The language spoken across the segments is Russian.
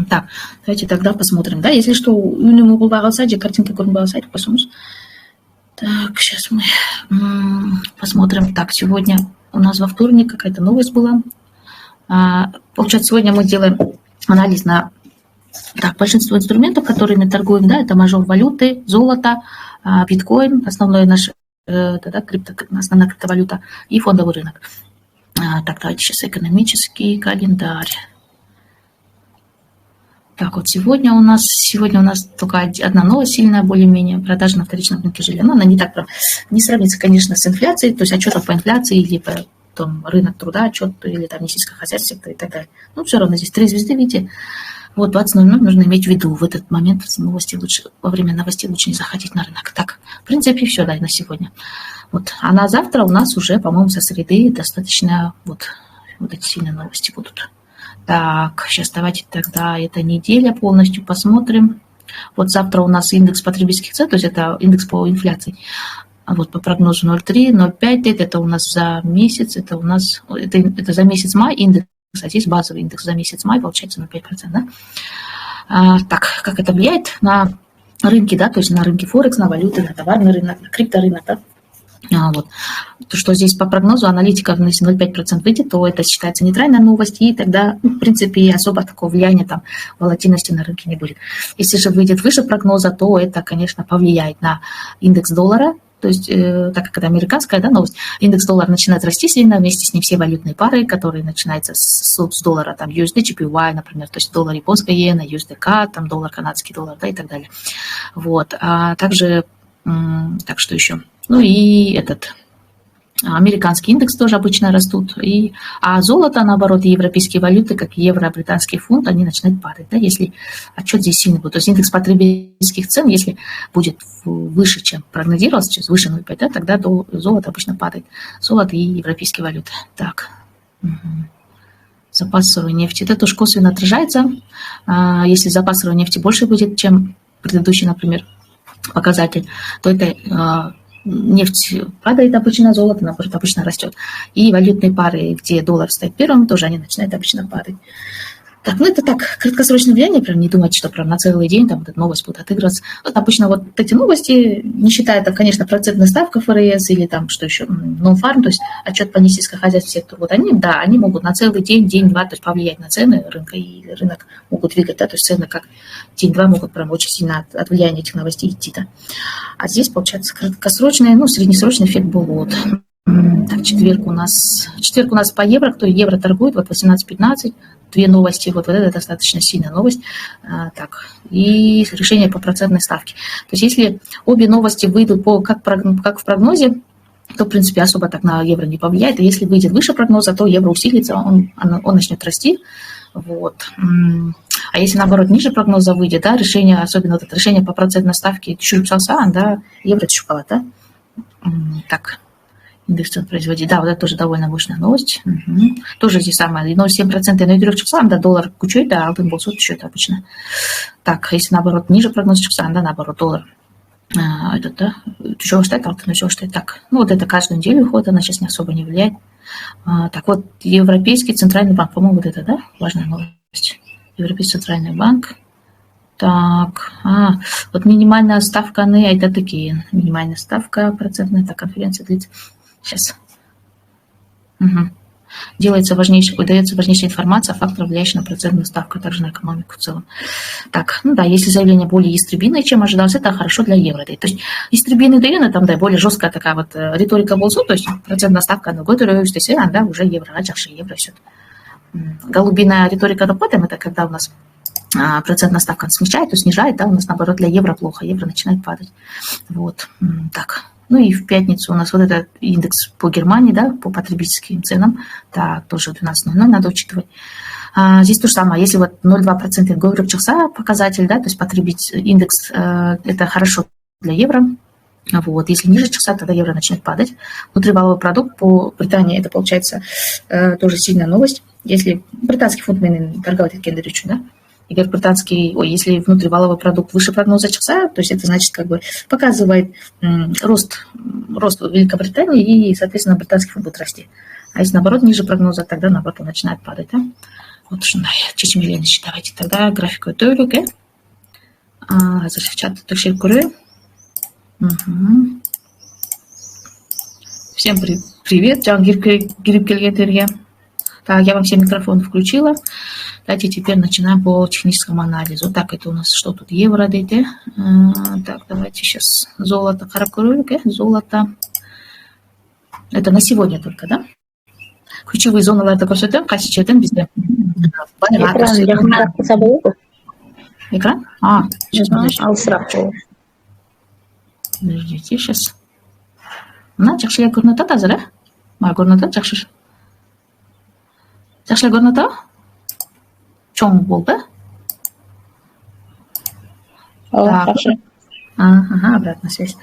Так, давайте тогда посмотрим. Да, если что, Юниму Булбарасаджи, картинки Курбарасаджи, посмотрим. Так, сейчас мы посмотрим. Так, сегодня у нас во вторник какая-то новость была. Получается, сегодня мы делаем анализ на большинство инструментов, которыми торгуем. Да, это мажор валюты, золото, биткоин, основной наш, основная криптовалюта и фондовый рынок. Так, давайте сейчас экономический календарь. Так, вот сегодня у нас только одна новость сильная, более-менее, продажа на вторичном рынке жилья. Но она не сравнится, конечно, с инфляцией, то есть отчетов по инфляции или по рынок труда, отчет или там не сельскохозяйственный сектор и так далее. Но все равно здесь 3 звезды, видите. Вот 20:00 нужно иметь в виду в этот момент во время новостей лучше не заходить на рынок. Так, в принципе, все, да, на сегодня. Вот. А на завтра у нас уже, по-моему, со среды достаточно вот эти сильные новости будут. Так, сейчас давайте тогда эта неделя полностью посмотрим. Вот завтра у нас индекс потребительских цен, то есть это индекс по инфляции. А вот по прогнозу 0,3, 0,5, это у нас за месяц, это за месяц май индекс, а здесь базовый индекс за месяц май, получается 0,5%, да? Так, как это влияет на рынки, да, то есть на рынки Форекс, на валюты, на товарный рынок, на крипторынок, да? Вот. То, что здесь по прогнозу аналитика, если 0,5% выйдет, то это считается нейтральной новостью, и тогда, в принципе, особо такого влияния, волатильности на рынке не будет. Если же выйдет выше прогноза, то это, конечно, повлияет на индекс доллара, то есть, так как это американская, да, новость, индекс доллара начинает расти сильно, вместе с ним все валютные пары, которые начинаются с доллара, там, USD, JPY, например, то есть доллар японская иена, USDK, там, доллар канадский доллар, да, и так далее. Вот. Также, так что еще? Ну и американский индекс тоже обычно растут. А золото, наоборот, и европейские валюты, как евро, британский фунт, они начинают падать. Да, если отчет здесь сильный будет. То есть индекс потребительских цен, если будет выше, чем прогнозировалось, сейчас выше 0,5, да, тогда золото обычно падает. Золото и европейские валюты. Так. Запас сырой нефти. Это тоже косвенно отражается. Если запас сырой нефти больше будет, чем предыдущий, например, показатель, то это нефть падает обычно, золото, наоборот, обычно растет. И валютные пары, где доллар стоит первым, тоже они начинают обычно падать. Так, это так, краткосрочное влияние, прям не думайте, что прям на целый день там эта новость будет отыгрываться. Вот обычно вот эти новости, не считая, конечно, процентная ставка ФРС или там, что еще, non-farm, то есть отчет по несельскохозяйственному сектору, вот они могут на целый день, день-два, то есть повлиять на цены рынка, и рынок могут двигать, да, то есть цены как день-два могут прям очень сильно от влияния этих новостей идти, да. А здесь, получается, краткосрочный, среднесрочный эффект был вот. Так, четверг у нас по евро, кто евро торгует, вот 18-15, 2 новости, вот это достаточно сильная новость. Так, и решение по процентной ставке. То есть если обе новости выйдут как в прогнозе, то, в принципе, особо так на евро не повлияет. А если выйдет выше прогноза, то евро усилится, он начнет расти. Вот. А если, наоборот, ниже прогноза выйдет, да, решение, особенно это решение по процентной ставке, да, евро шоколад, да. Так. Индекс цен производителей. Да, вот это тоже довольно мощная новость. Тоже здесь самое. 0,7% на 4 часам, да, доллар кучой, да, алтын болсо счет обычно. Так, если наоборот ниже прогноз часа, да, наоборот, доллар. Тяжело считать, алтын тяжело считать. Так, вот это каждую неделю уходит, она сейчас не особо не влияет. Так вот, Европейский центральный банк, по-моему, вот это, да, важная новость. Европейский центральный банк. Так, вот минимальная ставка, это такие, минимальная ставка процентная, так, конференция длится. Сейчас. Дается важнейшая информация о факторах, влияющих на процентную ставку, а также на экономику в целом. Так, если заявление более истребиное, чем ожидалось, это хорошо для евро. То есть истребиный да иена, там, да, более жесткая такая вот риторика болсу, то есть процентная ставка, да, уже евро, евро, все. Голубиная риторика допотом, это когда у нас процентная ставка смещает, то снижает, да, у нас, наоборот, для евро плохо, евро начинает падать. Вот, так. И в пятницу у нас вот этот индекс по Германии, да, по потребительским ценам, так, тоже 12:00 надо учитывать. Здесь то же самое, если вот 0,2% говорю часа показатель, да, то есть индекс, это хорошо для евро. Вот, если ниже часа, тогда евро начнет падать. Внутриваловой продукт по Британии, это получается тоже сильная новость. Если британский фунт торговать кендеричу, да, если внутриваловой продукт выше прогноза часа, то есть это значит, показывает рост Великобритании, и, соответственно, британский фунт будет расти. А если, наоборот, ниже прогноза, тогда, наоборот, он начинает падать. Да? Вот ушундай чечимелениш. Давайте тогда график өтөлүк, азыр чатты текшерип көрөйүн. Всем привет, жаңы кирип келгендерге. Так, я вам все микрофоны включила. Давайте теперь начинаем по техническому анализу. Так, это у нас что тут? Евро дейте. Так, давайте сейчас золото карап көрөлүк, золото. Это на сегодня только, да? Ключевые зоналарды көрсөтөм, кайсы жерден бизде. Экран? Сейчас подождите. Подождите, сейчас. Мына жакшы эле көрүнүп атат азыр, Мага көрүнүп атат, жакшы. Жакшы эле көрүнүп атабы? Чоң болду, Жакшы. Обратная связь.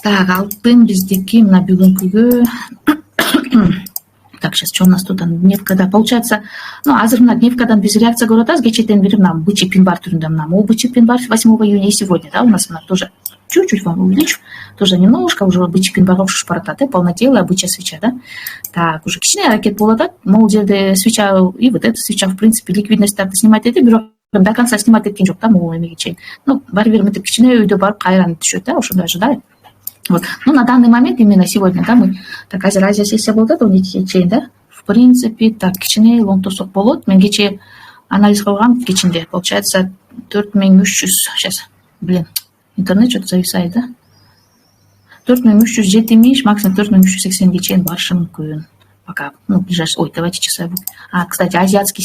Так, алтын биздики мына бүгүнкүгө. Так, сейчас что у нас тут? Дневка, да, получается, азыр мына дневкадан биз реакция көрүп атабыз, кечээден бери мына бычий пин-бар түрүндө мына бычий пин-бар 8 июня и сегодня, да, у нас мына тоже чуть-чуть вам увеличу, тоже немножко уже бычий пин-барга окшош баратат, полнотелая бычья свеча, да. Так, уже кичине аракет болуп атат, могул жерде свеча и вот эта свеча, в принципе, ликвидностьтарды снимать этти, бирок до конца снимать эткен жок, да, могул эмеге чейин. Баары бир мынтип кичине өйдө барып кайран түшөт, да, ошондой ожидаю. Вот. На данный момент, именно сегодня, да, мы, так, Азия сессия была, да, 12 чейин, да, в принципе, так, кичине лоңтосок болот, мен кечээ анализ кылгам кечинде, получается, 4300, сейчас, интернет что-то зависает, да, 4370, максимум 4380 чейин барышы мүмкүн, пока, ближайший, давайте часа будет. Кстати, азиатский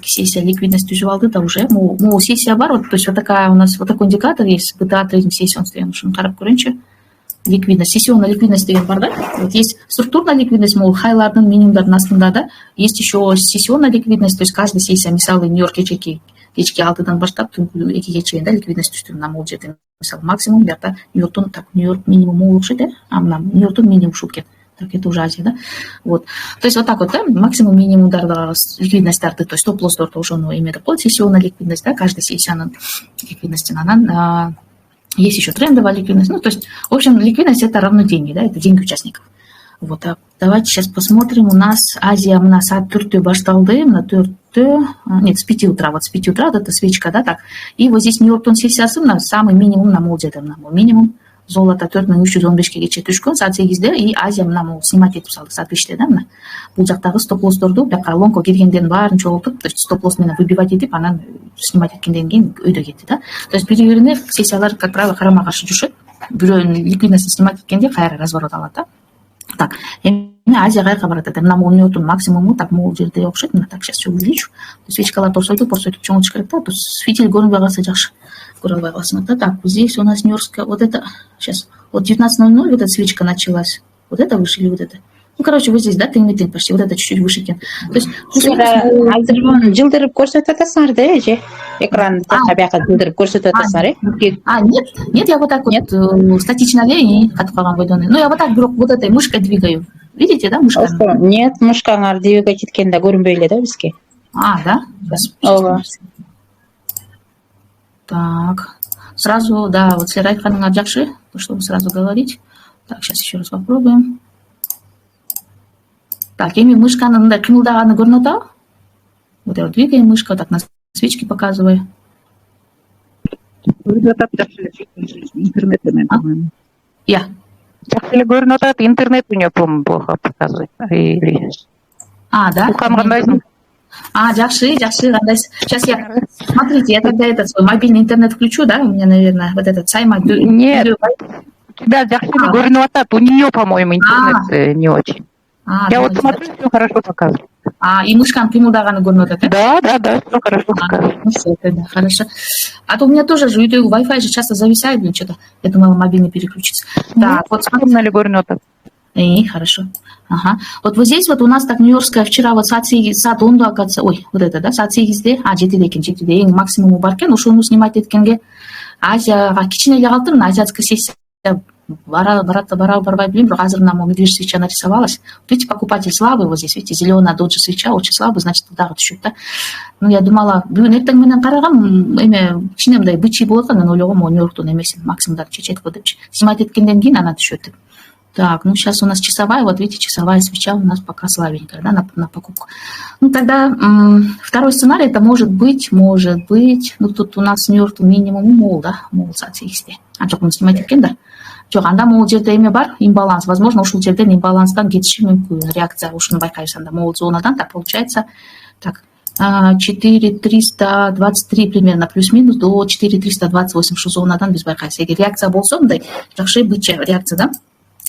сессия ликвидность түзүп алды, да, уже, сессия бар, вот, то есть вот такая у нас, вот такой индикатор есть, BTA трейдинг сессия, он стоит, ушуну карап көрөйүнчү. Ликвидность, сессионная ликвидность деген бар, да? Вот есть структурная ликвидность, хайлардын, минимумдардын астында, да? Есть еще сессионная ликвидность, то есть каждая сессия, мисалы, Нью-Йорк кечки 6-дан баштап, түнкү 2-ге чейин, да, ликвидность түздү, мына могул жерде, мисалы, максимум, биякта Нью-Йорктун, так, Нью-Йорк минимум могул окшойт, мына Нью-Йорктун минимум ушул экен. Так, это уже Азия, да? Вот. То есть вот так вот, да, максимум, минимум, да, ликвидность старты, то есть стоп-лосс-торта уже, имеет сессионная ликвидность, да, каждая сессия ликвидность, она есть еще трендовая ликвидность, то есть, в общем, ликвидность это равно деньги, да, это деньги участников. Вот, давайте сейчас посмотрим, у нас Азия, у нас от 4 башталды, на 4, нет, с 5 утра, вот с 5 утра, вот эта свечка, да, так, и вот здесь Нью-Йорктун сессиясы, на самый минимум, на мол жерде, на минимум, золото 4315-ге түшкөн саат 8-де, и Азия мына снимать этип салды саат 5-те, да, мына бул жактагы стоп-лоссторду бияка лонго киргенден баарын чогултуп, то есть стоп-лосс менен выбивать этип, анан снимать эткенден кийин өйдө кетти, да. То есть бири-бирине сессиялар, как правило, карама каршы жүрүшөт. Бирөөнүн ликвидностьн снимать эткенде кайра разворот алат, да. Так, Азия кайерка барат экен, мына Нью-Йорктун максимуму, так, могул жерде окшойт, мына так, сейчас увеличу. Свечкалар порсойтуп чоңойтуш керек, да, то есть фитиль көрүнбөй калса жакшы. Так, здесь у нас Нью-Йоркская, вот это, сейчас, вот 19:00, вот эта свечка началась, вот это выше или вот это? Короче, вот здесь, да, тыгны почти, вот это чуть-чуть выше кен. То есть, жылдырып көрсөтүп атасыңар да, же? Экранды бияка жылдырып көрсөтүп атасыңар, Нет, я вот так вот статично и катып калган бойдон. Я вот так вот этой мышкой двигаю. Видите, да, мышка? Нет, мышкаңар двигать эткенде көрүнбөй эле да бизге. Да? Ооба. Так, сразу, да, вот если айтканыңар жакшы, чтобы сразу говорить. Так, сейчас еще раз попробуем. Так, эми мышканы мындай кымылдаганы көрүнүп атабы? Вот я вот двигаю мышкой, так на свечке показываю. Интернет менен, по-моему. Жакшы эле көрүнүп атат, интернет у неё, по-моему, плохо показывает. Да? Кандайсың? Жакшы, кандайсың? Сейчас я, смотрите, я тогда свой мобильный интернет включу, да, у меня, наверное, вот этот сайма. Нет, у тебя жакшы эле көрүнүп атат, у неё, по-моему, интернет не очень. Я вот смотрю, все хорошо показывает. И мышкан кымылдаганы көрүнүп атат, да, все хорошо показывает. Все, тогда хорошо. А то у меня тоже же Wi-Fi же часто зависает, что-то. Я думала, мобильный переключится. Так, вот смотрим. Көрүнүп атат. Хорошо. Вот здесь вот у нас так Нью-Йоркская вчера вот саат 10-да, оказывается, вот это, да, саат 8-де, 7-де экен, 7-де эң максимуму бар экен, ошону снимать эткенге Азияга кичине эле калыптыр, азиатская сессия барбай билем, бирок азыр мына медвежья свеча нарисовалась. Видите, покупатель слабый, вот здесь, видите, зеленая доджи свеча, очень слабый, значит, дагы түшөт, да. Я думала, бүгүн эртең менен карагам, кичине мындай бычий болот, анан ойлогом, Нью-Йорктун эмесин максимумдарды чечет го депчи. Снимать эткенден кийин анан түшөт деп. Так, ну сейчас у нас часовая, вот видите, часовая свеча у нас пока слабенькая, да, на покупку. Ну тогда второй сценарий, это может быть, ну тут у нас мертвый минимум мол, да, мол, соответственно. А что, мы снимать кенда? Жоқ, анда мол жерде эме бар, имбаланс. Возможно, ушул жерден имбаланстан кетиши мүмкүн. Реакция ушуну байкайбыз анда мол зонадан, так получается, так, 4323 примерно плюс-минус до 4328 шу зонадан биз байкайбыз. Эгер реакция болсо мындай жакшы быча реакция, да?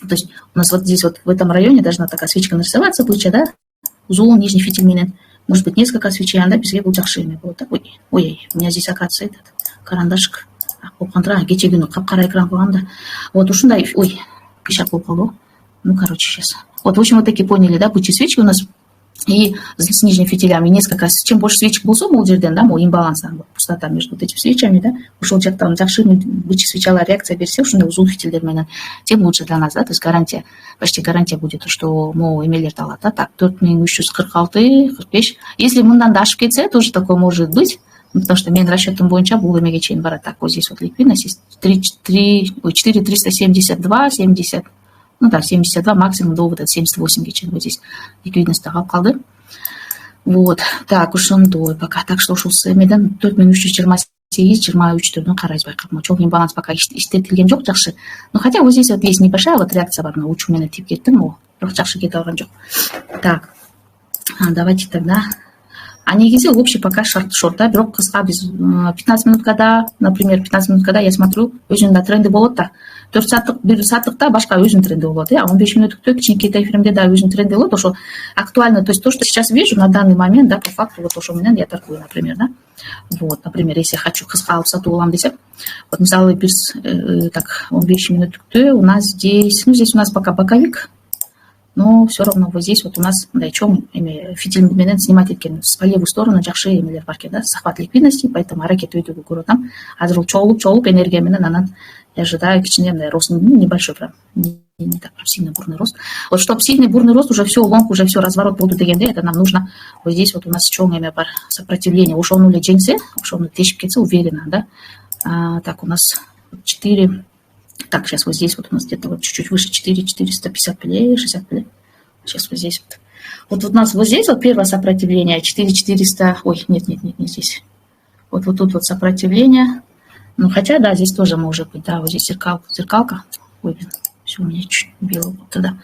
То есть у нас вот здесь вот в этом районе должна такая свечка нарисоваться, быча, да? Узол, нижний фитиль менен. Может быть, несколько свечей, анда бизге бул жакшы эме болот. Ой, у меня здесь оказывается этот карандашик. Кече күнү капкара экран кылганда. Вот ушундай, ой, кишак болуп калды. Ну, короче, сейчас. Вот, в общем, вот такие поняли, да, бычьи свечки у нас. И с нижними фитилями несколько, чем больше свечек болсо бул жерден, да, мол имбаланс, пустота между вот этими свечами, да, ушул жактан жакшы бычьи свечалар реакция берсе, ушундай узун фитилдер менен, тем лучше для нас, да, то есть гарантия, почти гарантия будет, что мол эмелерди алат, да, так, 4346-45. Если мындан да ашып кетсе, тоже такое может быть. Потому что менин расчетом боюнча бул эмеге чейин барат. Так, вот здесь вот ликвидность есть 4372, 70, ну да, 72, максимум до вот 78 чейин вот здесь ликвидность калып калды. Вот, так, ошондой пока. Так что ушул эмеден 4328-23 карайбыз байкап. Чоң имбаланс пока иштетилген жок, жакшы. Ну хотя вот здесь вот есть небольшая вот реакция бар, но учу менен тип кеттим, но жакшы кете алган жок. Так, давайте тогда. А негизи общий пока шорт, да, бирок кыска биз 15 минуткада, например, 15 минуткада я смотрю, өзүнүн да тренди болот да. 4 сааттык, 1 сааттыкта башка өзүнүн тренди болот, а 15 минуттукта кичинекей тайфреймде да өзүнүн тренди болот, ошо актуально, то есть то, что сейчас вижу на данный момент, да, по факту вот ошо менен я торгую, например, да. Вот, например, если я хочу кыска алып сатып алам десем, вот мисалы биз так 15 минуттукта у нас здесь, ну здесь у нас пока боковик. Но все равно вот здесь вот у нас, да, чоң фитиль менен снимать эткен по левую сторону жакшы эмелер бар экен, да, захват ликвидности, поэтому аракет өтүүгө көрүп атам. Азыр чогулуп энергия менен анан я ожидаю кичине мындай рост, небольшой прям, не так прям сильно бурный рост. Вот чтобы сильный бурный рост, уже все лонг, уже все разворот болду дегенде, это нам нужно вот здесь вот у нас чоң эме бар, сопротивление, ошону эле жеңсе, ошону тешип кетсе уверенно, да. Так, у нас 4. Так, сейчас вот здесь вот у нас где-то вот чуть-чуть выше 4450 пилей, 60 пилей. Сейчас вот здесь вот. Вот у нас вот здесь вот первое сопротивление 4400. Ой, нет, не здесь. Вот тут вот сопротивление. Ну, хотя, да, здесь тоже может быть, да, вот здесь зеркалка. Ой, блин, все, у меня чуть бело вот тогда.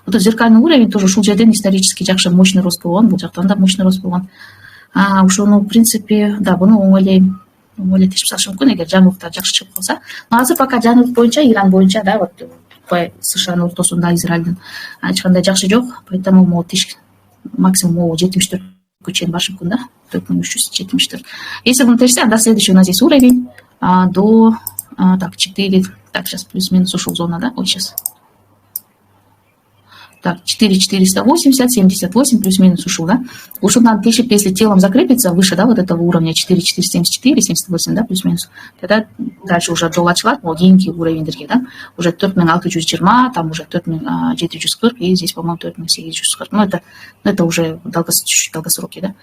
Вот этот зеркальный уровень тоже ушул жерден исторически жакшы мощный рост болгон, бул жактан да мощный рост болгон. Ушуну, в принципе, да, буну оңойлойм. Тешип салышы мүмкүн эгер жаңылыктар жакшы чыгып калса. Но азыр пока жаңылык боюнча, Иран боюнча, да, вот СШнын ортосунда Израилдин эч кандай жакшы жок, поэтому могу максимум 74 чейин барышы мүмкүн, да, 4374. Если он тешсе, анда следующий у нас здесь уровень до так 4, так сейчас плюс-минус ушел зона, да, вот сейчас. Так, 4480, 78 плюс-минус ушел, да? Ушел надо тешип, если телом закрепится выше, да, вот этого уровня 4474, 78, да, плюс-минус. Тогда дальше уже жол ачылат, мол, кийинки уровеньдерге, да? Уже 4620, там уже 4740, и здесь, по-моему, 4840. Ну, это уже чуть-чуть долгосроки, да?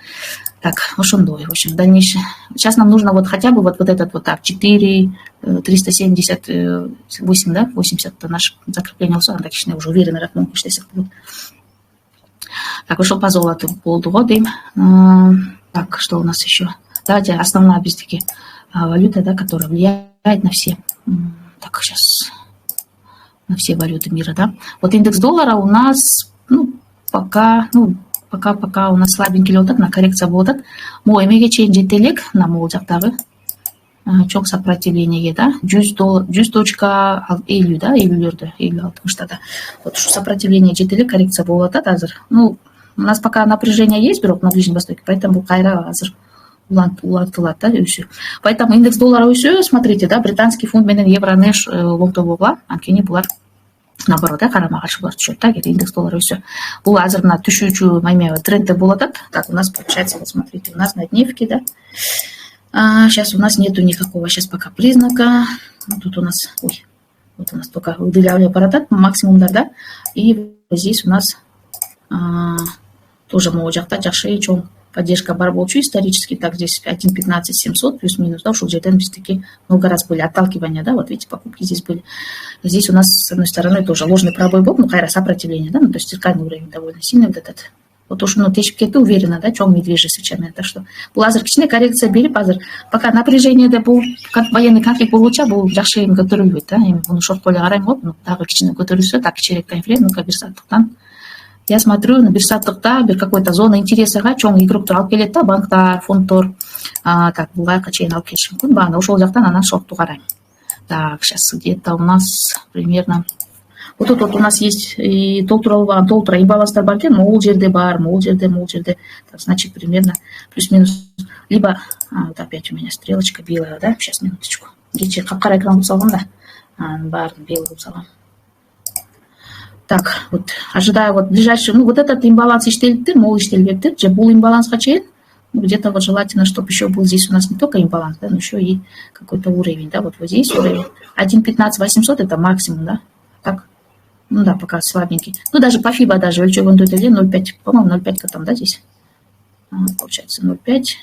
Так, ошондой, в общем, дальнейшее. Сейчас нам нужно вот хотя бы вот этот вот так, 4378, да, 80, это наше закрепление усо, анда кичине уже уверенно рахмон иштесек болот. Так, ушул по золоту болду го дейм. Так, что у нас еще? Давайте основная биздики валюта, да, которая влияет на все. Так, сейчас на все валюты мира, да. Вот индекс доллара у нас, пока у нас слабенький летат, на коррекция болот. Мо эмеге чейин жете элек на могул жактагы чоң сопротивлениеге, да, 100.50, да, 50-60, да. Вот ушу сопротивление жете элек, коррекция болот азыр. Ну, у нас пока напряжение есть, бирок на Ближнем Востоке, поэтому кайра азыр улантылат, да, өсү. Поэтому индекс доллара өсү, смотрите, да, британский фунт менен евроны лонгтобуга, анткени булар наоборот, да, карама каршы булар түшөт, да, эгер индекс доллара өсө. Бул азыр мына түшүүчү трендте болот. Так, у нас получается, вот смотрите, у нас на дневке, да. Сейчас у нас нету никакого сейчас пока признака. Тут у нас, вот у нас только выделяли аппарат, максимум, да, и здесь у нас тоже могу жакта жакшы чоң поддержка бар болчу исторически, так здесь 1,15 700 плюс-минус, да, ушел жерден біз таки много раз были отталкивания, да, вот видите, покупки здесь были. Здесь у нас, с одной стороны, тоже ложный пробой был, ну, хайра сопротивление, да, ну, то есть зеркальный уровень довольно сильный вот этот. Вот уж, ну, течіп кетті уверенно, да, чоң медвежий свечами. Так что бұл азыр кішкене коррекция беріп, азыр пока напряжениеде бұл военный конфликт болуча, бұл жақсы эми көтөрүлбөйт, да, эми буну шорт поле карайм го, дагы кичине көтөрүлсө, так кичирээк таймфрейм, ну-ка бир сааттыктан. Я смотрю, на бир сааттыкта бир какой-то зона интересага чоң игроктор алып келет да, банктар, фонддор, так, бул айка чейин алып келиши мүмкүн, баана ошол жактан анан шортту карайм. Так, сейчас где-то у нас примерно... Вот тут вот у нас есть и толтура имбаланстар бар экен, могул жерде бар, могул жерде. Так, значит, примерно плюс-минус. Либо, вот опять у меня стрелочка белая, да, сейчас, минуточку. Кече капкара экран кылып салгам да, баарын белый кылып салгам. Так, вот, ожидаю вот ближайший, ну, вот этот имбаланс иштелиптир, могул иштелбептир, же бул имбаланска чейин, где-то вот желательно, чтобы еще был здесь у нас не только имбаланс, да, но еще и какой-то уровень, да, вот здесь уровень. 1,15 800 это максимум, да, так. Ну да, пока слабенький. Ну даже по FIBA даже өлчөп 0,5, по-моему, 0,5 там, да, здесь. Получается 0,5.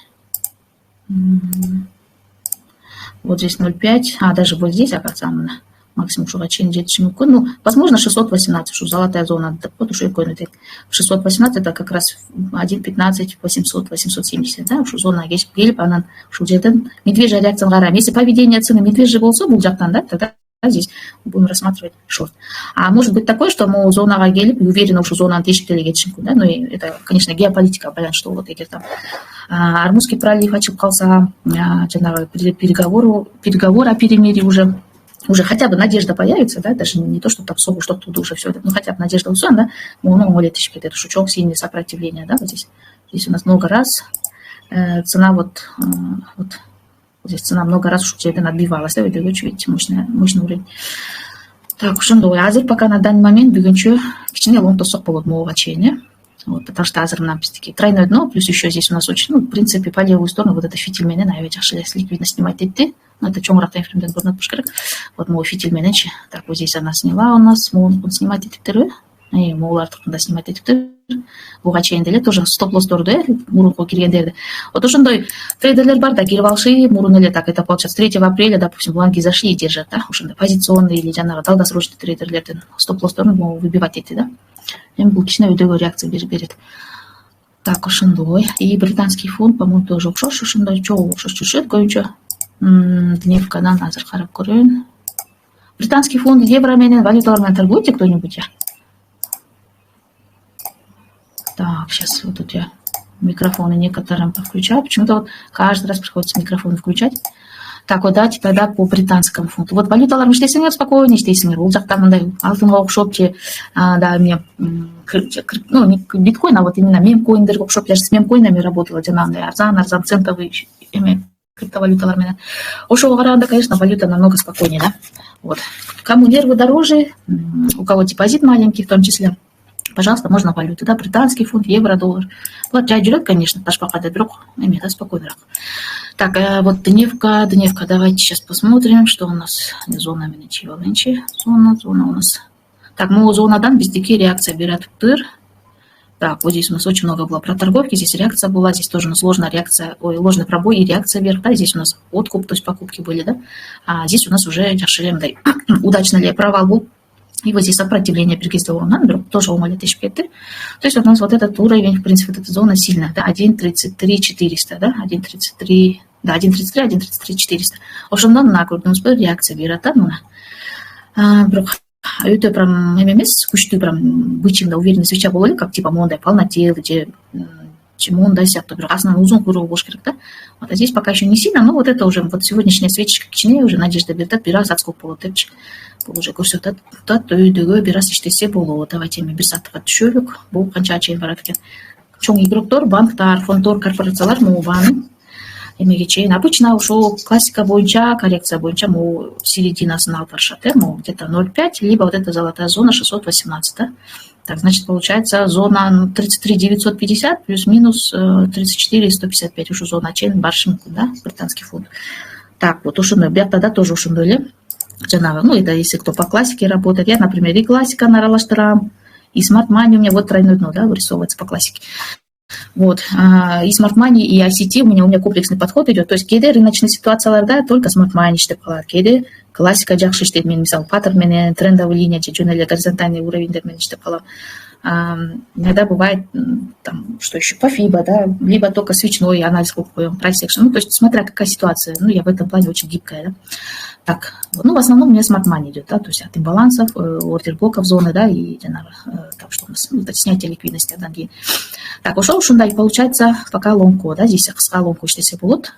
Вот здесь 0,5. Даже вот здесь, оказывается, максимум шуга чейин жетиши мүмкүн. Ну, возможно, 618, что золотая зона. Вот уж и 618 это как раз 1,15, 800, 870, да, ушу зона келип, анан ушул жерден медвежий реакцияны карайм. Если поведение цены медвежий болсо, бул жактан, да, тогда здесь будем рассматривать шорт. А может быть такое, что мы зонага келип, уверенно ушу зонаны тешип деле кетиши мүмкүн, да, ну и это, конечно, геополитика байланыш, что вот эгер там Армузский пролив ачып калса, жанагы переговоры о перемирии уже хотя бы надежда появится, да, даже не то, что там согу, что тут уже все это, но хотя бы надежда у да, ну, олет тешип кетет, ушу чоң сильное сопротивление, да, вот здесь у нас много раз цена вот здесь цена много раз уж жерден отбивалась, да, видите, мощный уровень. Так, ошондой. Азыр пока на данный момент бүгүнчө кичине лоңтосок болот могуга чейин, вот, потому что азыр мына биздики тройное дно, плюс еще здесь у нас очень, ну, в принципе, по левую сторону вот это фитиль менен аябай жакшы ликвидность снимать этти, ну, это чоңураак таймфреймден көрүнөт болуш керек. Вот могу фитиль мененчи. Так, вот здесь она сняла у нас, могу снимать этиптерби, могулардыкын да снимать этиптер. Буга чейин деле тоже стоп-лоссторду, мурунку киргендерди. Вот ошондой трейдерлер бар да, кирип алыши мурун эле, так, это получается 3 апреля, допустим, бланки зашли и держат, да, ошондой позиционный или жанагы долгосрочный трейдерлердин стоп-лоссторун могу выбивать этти, да. Эми бул кичине өйдөгө реакция берет. Так, ошондой. И британский фунт, по-моему, тоже окшош, ошондой чогуу окшош жүрүшөт көбүнчө. Дневкадан азыр карап көрөйүн. Британский фунт евро менен валюталар менен торгуете кто-нибудь? Так, сейчас вот тут я микрофоны некоторым повключаю. Почему-то вот каждый раз приходится микрофон включать. Так, вот давайте тогда по британскому фунту. Вот валюталар иштесеңер спокойно иштейсиңер. Бул жакта мындай алтынга окшоп же да, ну, биткоин, а вот именно мемкоиндерге окшоп, я же с мемкоинами работала, жанагындай арзан центовый эме криптовалюталар менен. Ошого караганда, конечно, валюта намного спокойнее, да. Вот. Кому нервы дороже, у кого депозит маленький, в том числе, пожалуйста, можно валюты, да, британский фунт, евро, доллар. Вот жай жүрөт, конечно, ташбакада бирок эме да, спокойнорак. Так, вот дневка, давайте сейчас посмотрим, что у нас зона мененчи, зона у нас. Так, могу зонадан биздики реакция бератыптыр. Так, вот здесь у нас очень много было проторговки, здесь реакция была, здесь тоже у нас ложная реакция, ложный пробой и реакция вверх, да, здесь у нас откуп, то есть покупки были, да, а здесь у нас уже жакшыремдай удачно ли провал был. И вот здесь сопротивление перекрестил урона, тоже умолит тешип кетти. То есть вот у нас вот этот уровень, в принципе, вот эта зона сильная, да, 1.33 400, да, 1.33, да, 1.33, 1.33 400. Ошондон мына көрдүңүзбү, реакция берет, да, мына. Бирок өтө прям эмес, күчтүү прям бычымда уверенный свеча боло элек, как типа мондай полнотелый же мондай сыяктуу, бирок астынан узун куйругу болуш керек, да. Вот а здесь пока еще не сильно, но вот это уже, вот сегодняшняя свечечка кичине уже надежда берет, бир аз отскок болот депчи. Бул уже көрсөтөт, өйдөгө бир аз иштесе болот. Давайте эми бир саатка түшөлүк. Бул канчага чейин барат экен? Чоң игроктор, банктар, фонддор, корпорациялар могу эмеге чейин обычно ошол классика боюнча, коррекция боюнча могу серединасын алып барышат, могу где-то 0,5, либо вот эта золотая зона 618, да. Так, значит, получается зона 33 950 плюс-минус 34 155, ушу зона чейин барышы мүмкүн, да, британский фунт. Так, вот ошондой, биякта да тоже ошондой эле. Ну, это если кто по классике работает. Я, например, и классика аралаштырам, и смарт-мани у меня вот тройное дно, да, вырисовывается по классике. Вот. И Smart Money, и ICT у меня комплексный подход идет. То есть кейде рыночный ситуацияларда только Smart Money иштеп калат. Кейде классика жакшы иштейт. Мен мисалы паттерн менен трендовый линия же жөн эле горизонтальный уровеньдер менен иштеп калам. Иногда бывает, там, что еще по FIBA, да, либо только свечной анализ купуем, price action. Ну, то есть, смотря какая ситуация. Ну, я в этом плане очень гибкая, да. Так, ну, в основном у меня Smart Money идет, да, то есть от имбалансов, ордер-блоков зоны, да, и там, что у нас, это снятие ликвидности одна день. Так, ушел шундай, получается, пока лонко, да, здесь қысқа лонко иштесе болот.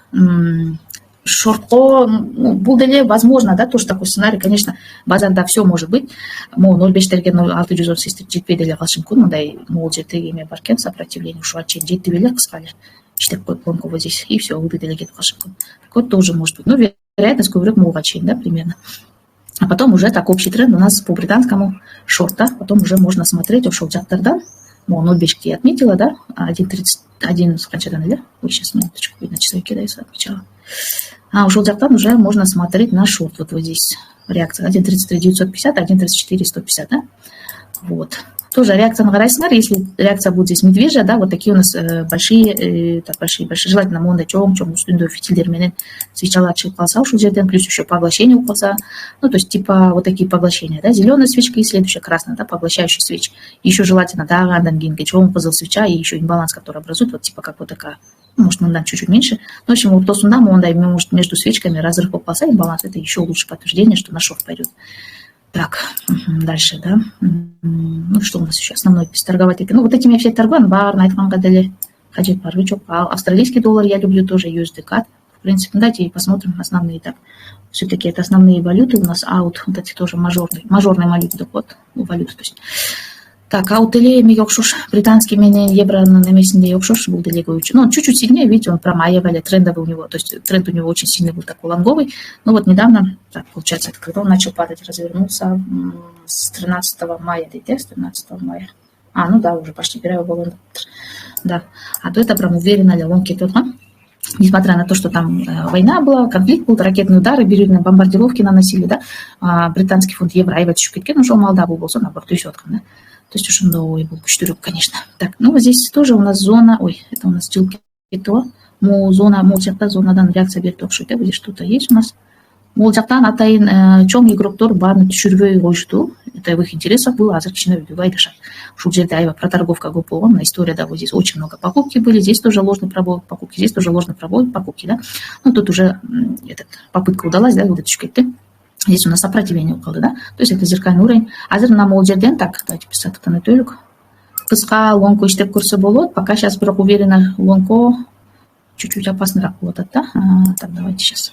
Шортко, ну, был ли возможно, да, тоже такой сценарий, конечно, базарда все может быть. Мол, 0,5-терге 0,6 жетпей деле қалшым күн, мындай мол жетеге еме баркен, сопротивление ушу отчет жетті беле қысқали. Иштеп қойып лонко вот здесь, и все, выды деле кетіп қалшым күн. Так вот тоже может быть. Ну, вероятность көбірек молға чейін, да, примерно. А потом уже так общий тренд у нас по британскому шорта, потом уже можно смотреть ушел жақтардан. Мол, 0,5 я отметила, да, 1,31 с қаншадан, да? Ой, сейчас минуточку, видно, часовики, да, я отмечала. А ушел жақтан уже можно смотреть на шорт. Вот здесь реакция 1.33 950, 1.34 150, да? Вот. Тоже реакция на Гарайснар, если реакция будет здесь медвежья, да, вот такие у нас большие, желательно монда чем устунду фитилдерменен свечала отшиб полоса ушел жерден, плюс еще поглощение упался, ну, то есть типа вот такие поглощения, да, зеленая свечка и следующая красная, да, поглощающая свеча. Еще желательно, да, рандангинга, чем упал свеча и еще имбаланс, который образует, вот типа как вот такая. Может, он чуть-чуть меньше. Но, в общем, вот то сунда, может между свечками разрыв попался, и баланс. Это еще лучше подтверждение, что на шорт пойдет. Так, дальше, да. Ну, что у нас еще основной торговать? Ну, вот этими все торгуем. Бар, Найтман, Гадели, Хаджит, Парвичок, австралийский доллар я люблю тоже, USD CAD. В принципе, давайте и посмотрим основные. Так, все-таки это основные валюты у нас. Аут, вот эти тоже мажорные валюты, так вот, валюты, то есть. Так, аутелеями йокшуш, британский менен евро на месте йокшуш был далеко. Ну, чуть-чуть сильнее, видите, он промаивали, трендовый у него, то есть тренд у него очень сильный был такой лонговый. Но вот недавно, так, получается, это когда он начал падать, развернулся с 13 мая, с 13 мая. Ну да, уже почти первый был. Да, а то это прям уверенно лонки тут, несмотря на то, что там война была, конфликт был, ракетные удары, беременные бомбардировки наносили, да, британский фунт евро, а вот еще кеткен ушел Молдаву был, наоборот, еще да. То есть уж он был четырек, конечно. Так, ну вот здесь тоже у нас зона, ой, это у нас сделки, это зона, зонадан реакция берет, что это, здесь что-то есть у нас. Молдавтан атайын чоң игроктор барын түшүрбөй коюшту. Это в их интересах было, азыр кичине убивай решат. Ушул жерде аябай проторговка көп болгон. На историяда вот здесь очень много покупки были, здесь тоже ложный пробой покупки, здесь тоже ложный пробой покупки, да. Ну тут уже попытка удалась, да, вот это чукетти. Здесь у нас сопротивление укалды, да, то есть это зеркальный уровень. Азыр на мол жерден, так, давайте писать это на төлük. Кыска лонко иштеп көрсө болот, пока сейчас бирок уверенно лонко чуть-чуть опасныйраак болот, да. Так, давайте сейчас.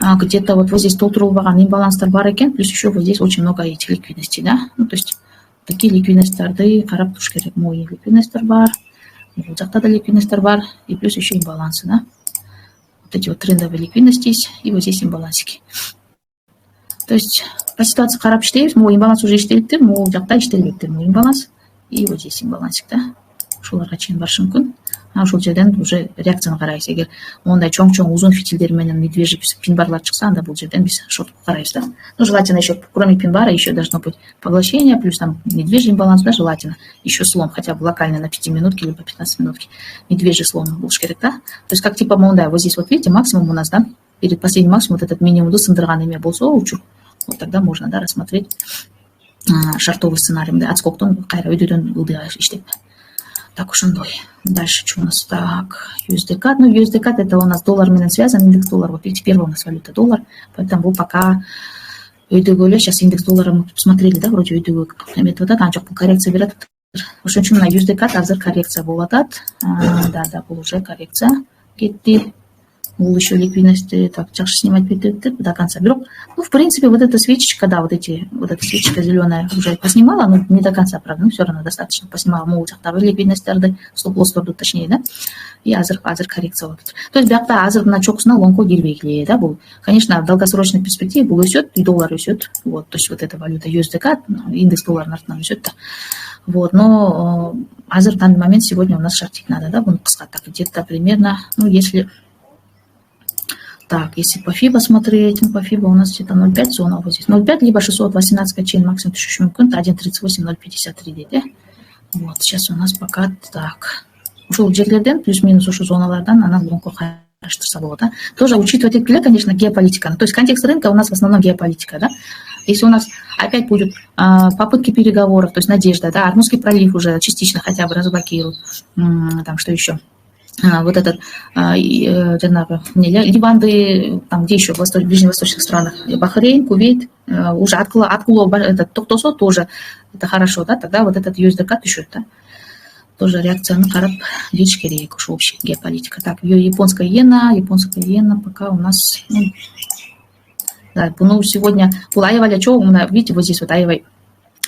Где-то вот здесь толтурулбаган имбаланстар бар экен, плюс еще вот здесь очень много этих ликвидностей, да. Ну, то есть такие ликвидностьтарды карап туруш керек. Мой ликвидностьтар бар, бул жакта да ликвидностьтар бар, и плюс еще имбалансы, да. Вот эти вот трендовые ликвидности есть, и вот здесь имбалансики. То есть по ситуации карап иштейбиз, мой имбаланс уже иштелиптир, мой жакта иштелбептир, мой имбаланс, и вот здесь имбалансик, да. Ушуларга чейин барышы мүмкүн. Ушул жерден уже реакцияны карайбыз. Эгер мондай чоң узун фитилдер менен медвежий пин-барлар чыкса, анда бул жерден биз шортко карайбыз, да. Ну, желательно еще, кроме пин-бара, еще должно быть поглощение, плюс там медвежий имбаланс, да, желательно. Еще слом, хотя бы локально на 5 минутки, либо 15 минутки. Медвежий слом был керек, да. То есть как типа мондай, вот здесь вот видите, максимум у нас, да, перед последним максимумом вот этот минимум сындырган эме болсо, учу. Вот тогда можно, да, рассмотреть шартовый сценарий, да, отскоктон кайра өйдөдөн ылдыга иштеп. Так уж он. Дальше что у нас? Так, USD CAD. Ну, USD CAD это у нас доллар менен связан, индекс доллар. Вот видите, первая у нас валюта доллар. Поэтому пока өйдөгөлө, сейчас индекс доллара мы посмотрели, да, вроде өйдөгө эметип атат, анчок бул коррекция берет. Ошон үчүн мына USD CAD азыр коррекция болуп атат. Да, бул уже коррекция кетти. Бул еще ликвидности, так, жакшы снимать до конца. Бирок, ну, в принципе, вот эта свечечка, да, вот эта свечечка зеленая уже поснимала, но не до конца, правда, но все равно достаточно поснимала. Могут жактагы ликвидностьтарды, стоп-лоссторду, точнее, да, и азыр коррекция вот. То есть, биякта азыр на чокусуна лонго кирбей келе, да, бул. Конечно, в долгосрочной перспективе бул өсөт, и доллар өсөт, вот, то есть вот эта валюта USD CAD, индекс долларынын артынан өсөт, да. Вот, но азыр в данный момент сегодня у нас шортить надо, да, буну кыска так, где-то примерно, ну, если... Так, если по FIBA смотреть, по FIBA у нас где-то 0,5 зона вот здесь. 0,5, либо 618 чейн, максимум 1000 мүмкін, 1,38, 0,53 дейді. Вот, сейчас у нас пока так. ушул жерлерден плюс-минус ушу зоналардан анан лонгко караштырса болот, да. Тоже учитывать этих, конечно, геополитика. То есть контекст рынка у нас в основном геополитика, да. Если у нас опять будет попытки переговоров, то есть надежда, да, Армузский пролив уже частично хотя бы разблокируют, там что еще, вот этот Ливанды, там где еще в ближневосточных странах, Бахрейн, Кувейт, уже откуло этот токтосо тоже, это хорошо, да, тогда вот этот USDK еще, да, тоже реакция на караб речь керейк, уж общая геополитика. Так, японская иена пока у нас, да, ну, сегодня Аеваля, что видите, вот здесь вот Аевай,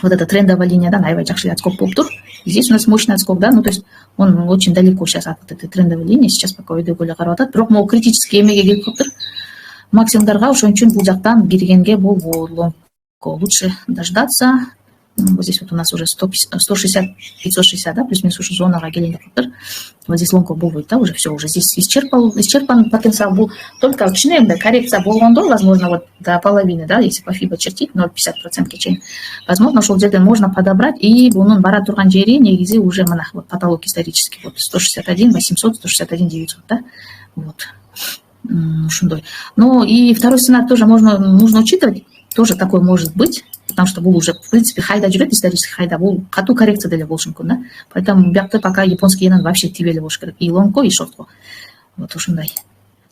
вот эта трендовая линия, да, на Аевай Джахшли отскок поптур. Здесь у нас мощный отскок, да, ну, то есть он очень далеко сейчас от вот этой трендовой линии, сейчас пока уйду более караватат. Бирок мол критический эмеге келип калыптыр. Максимумдарга ошон үчүн бул жактан киргенге болбоду. Лучше дождаться. Вот здесь вот у нас уже 160, 560, да, плюс-минус уже зонага келинде калыптыр. Вот здесь лонко будет, да, уже все, уже здесь исчерпан потенциал был. Только кичине коррекция болгондо, возможно, вот до половины, да, если по FIBA чертить, 0,50% кечен. Возможно, ушул жерден можно подобрать, и бунун бара турган жери негизи уже мына, вот потолок исторический, вот 161 800, 161 900, да, вот. Шундой. Ну и второй сценарий тоже нужно учитывать, тоже такой может быть. Потому что был уже, в принципе, хайда жүрет, исторический хайда, был кату коррекция деле болушу мүмкүн, да. Поэтому бякты пока японский иенен вообще тибели болуш керек. И лонгко, и шортко. Вот ушундай.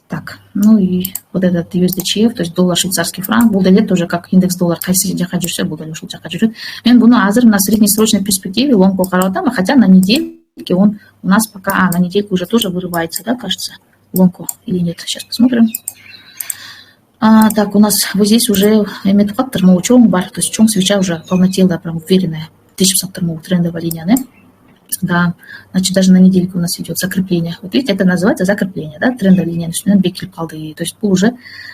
Так, ну и вот этот USDCF, то есть доллар, швейцарский франк, был деле тоже как индекс доллар, кайсы жака жүрсе, был деле ушул жака жүрет. Мен буну азыр на среднесрочной перспективе лонгко караватам, хотя на недельке он у нас пока, на недельку уже тоже вырывается, да, кажется, лонгко или нет. Сейчас посмотрим. Так, у нас вот здесь уже метфактор чоң бар, то есть чоң свеча уже полнотелая, прям уверенная, 1000 трендовая линия, да? Да, значит, даже на недельку у нас идет закрепление. Вот видите, это называется закрепление, да, трендовая линия, бекель палды, то есть уже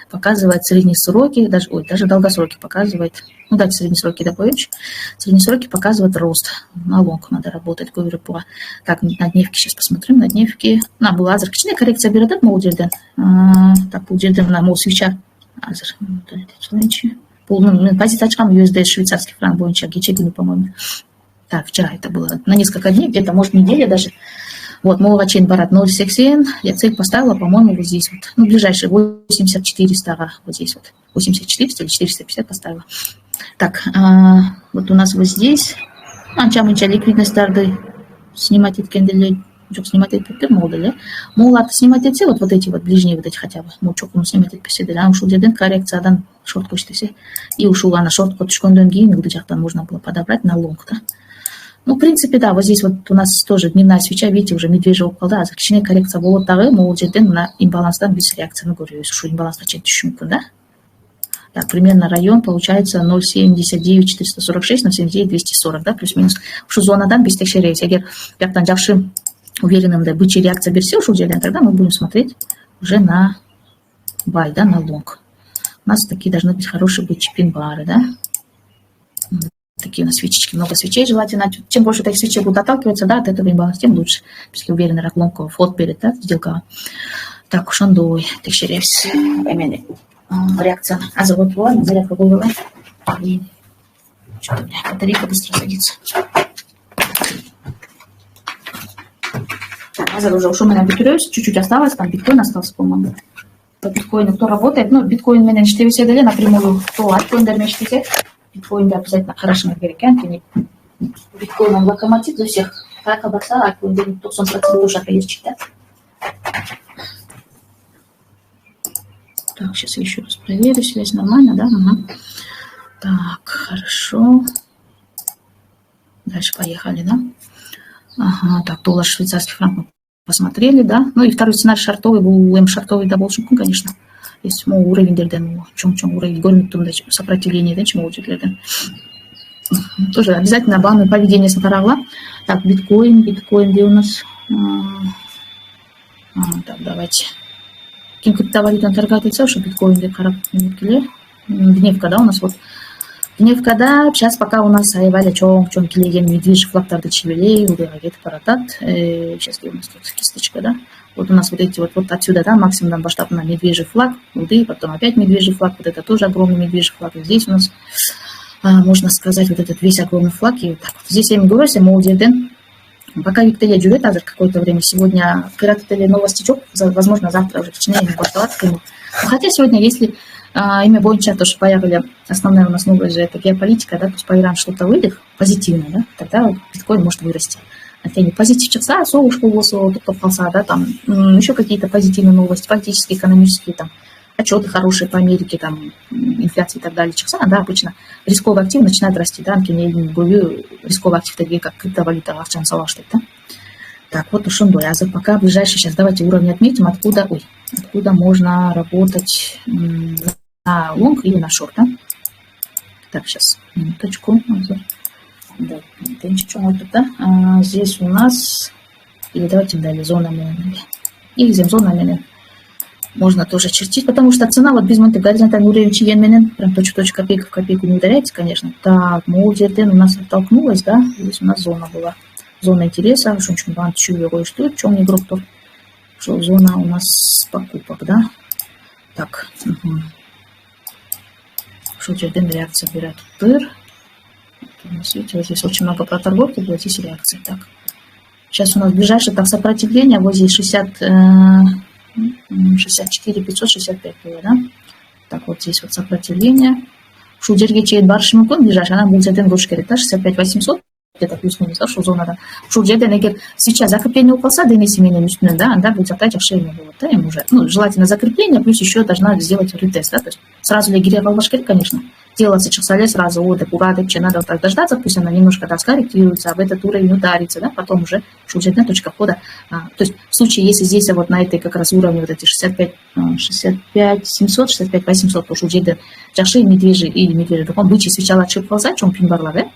показывает средние сроки, даже долгосроки показывает, ну давайте средние сроки добавим, средние сроки показывают рост, на лонг надо работать, говорю, по. Так, на дневке сейчас посмотрим, на дневке, была азыркичная коррекция берет, мол, жерден, так, бұл жерден мол свеча, азыр, позиция ачкам USD швейцарский франк боюнча кече күнү, по-моему. Так, вчера это было на несколько дней, где-то, может, неделя даже. Вот, молова чейн барат 0,60, я цель поставила, по-моему, вот здесь вот. Ну, ближайший 8400, вот здесь вот. 8400 или 450 поставила. Так, вот у нас вот здесь. Анча-мынча ликвидность дарды снимать еткенделер. Жоқ, снимать етпептер, молдале. Молаты снимать етсе, вот эти вот ближние, вот эти хотя бы. Чоқуну снимать етпесе, а ушул жерден коррекциядан шортко иштесе. И ушул ана шортко түшкөндөн кийин ылды жактан можно было подобрать на лонг, да. Ну, в принципе, да, вот здесь вот у нас тоже дневная свеча, видите, уже медвежий около, да, кичине коррекция болот дагы, могул жерден на имбаланстан биз реакцияны көрөбүз. Ушул имбаланста чейин түшүшү мүмкүн, да. Так, примерно район получается 0,79 446, 0,79 240, да, плюс-минус. Ушу зонадан биз текшеребиз. Эгер бияктан жакшы уверенным, бычий реакция берсе ушул жерден, тогда мы будем смотреть уже на бай, да, на лонг. У нас такие должны быть хорошие бычьи пин-бары, да. Такие у нас свечечки, много свечей желательно. Чем больше таких свечей будут отталкиваться, да, от этого имбаланс, тем лучше. Если уверенный рак лонг, фот перед, да, сделка. Так, ушандой, текшеребиз. Реакция. Азовый план, зарядка головы. И что-то у меня батарейка быстро садится. Азер уже ушел, меня битюрюсь, чуть-чуть осталось, там биткоин остался, по-моему. По биткоину кто работает, ну, биткоин менен иштебесе деле напрямую, кто альткоиндермен иштесе, биткоинде обязательно хорошо керек экен, биткоин он локомотив для всех. Как барса, альткоиндерин 90% уже есть, да? Так, сейчас я еще раз проверю, связь нормально, да? Угу. Так, хорошо. Дальше поехали, да? Ага, так, доллар, швейцарский франк мы посмотрели, да? Ну и второй сценарий шартовый был, шартовый да болушу мүмкүн, конечно. Есть уровень чоң уровень, горнуттунда сопротивление, да, чему учителерден. Тоже обязательно банное поведение сапарагла. Так, биткоин, где у нас? Так, давайте. Ким криптовалютаны торгать етсе, что биткоин деп карап келе. Дневка, да, у нас вот. Дневка, да, сейчас пока у нас аевали чоң келеген медвежий флагтарды чебелей, удайга кетип баратат. Сейчас где у нас тут кисточка, да. Вот у нас вот эти вот отсюда, да, максимумдан баштап на медвежий флаг, уды, потом опять медвежий флаг, вот это тоже огромный медвежий флаг. И здесь у нас, можно сказать, вот этот весь огромный флаг. И так вот здесь я им говорю, мол, жерден Пока Виктория жүрет азыр какое-то время. Сегодня пиратели новости жоқ, возможно, завтра уже кичине башталат. Хотя сегодня, если имя боюнча, то, что поехали, основная у нас новость же это геополитика, да, то есть по Ирану что-то выйдет позитивное, да, тогда биткоин может вырасти. Хотя не позитив часа, совушку волосу, да, там еще какие-то позитивные новости, фактически экономические, там, отчеты хорошие по Америке, там, инфляция и так далее. Часа, да, обычно рисковый актив начинает расти, да, рисковый актив, такие как криптовалюта, акчан салаштайт, да. Так, вот ушундай. А пока ближайшие сейчас давайте уровни отметим, откуда можно работать на лонг или на шорт, да? Так, сейчас, минуточку. Да, здесь у нас, или давайте далее, зонами. И зонами можно тоже чертить, потому что цена вот без монты горизонтальный уровень чиен прям точь-в-точь, копейка в копейку не ударяется, конечно. Так, молдерден у нас оттолкнулась, да? Здесь у нас зона была. Зона интереса, что банк чует, что в чем не игрок, что зона у нас покупок, да? Так, что жерден реакция берет тыр. У нас, видите, вот здесь очень много проторговки, вот здесь реакция. Так, сейчас у нас ближайшее так сопротивление, вот здесь 64 565 было, да? Так, вот здесь вот сопротивление. Шу жерге чейин барышы мүмкін, ближайший, она будет жерден көріш керек, да, 65 800. Где-то плюс-минус, да, что зона, да. Что жерден, егер сейчас закрепление упался, денеси менен үстүнөн, да, анда будет оптать ошейник будет, да, им уже, ну, желательно закрепление, плюс еще должна сделать ретест, да, то есть сразу ли гире калбаш керек, конечно, делаться часале сразу, вот, аккуратно, надо вот так дождаться, пусть она немножко, да, скорректируется, об этот уровень ударится, да, потом уже, что жерден точка входа, то есть в случае, если здесь вот на этой как раз уровне вот эти 65 700, 65 800, то что жерден жакшы медвежий или медвежий, он бычий свечал отшиб ползать, чем пин барлар, да.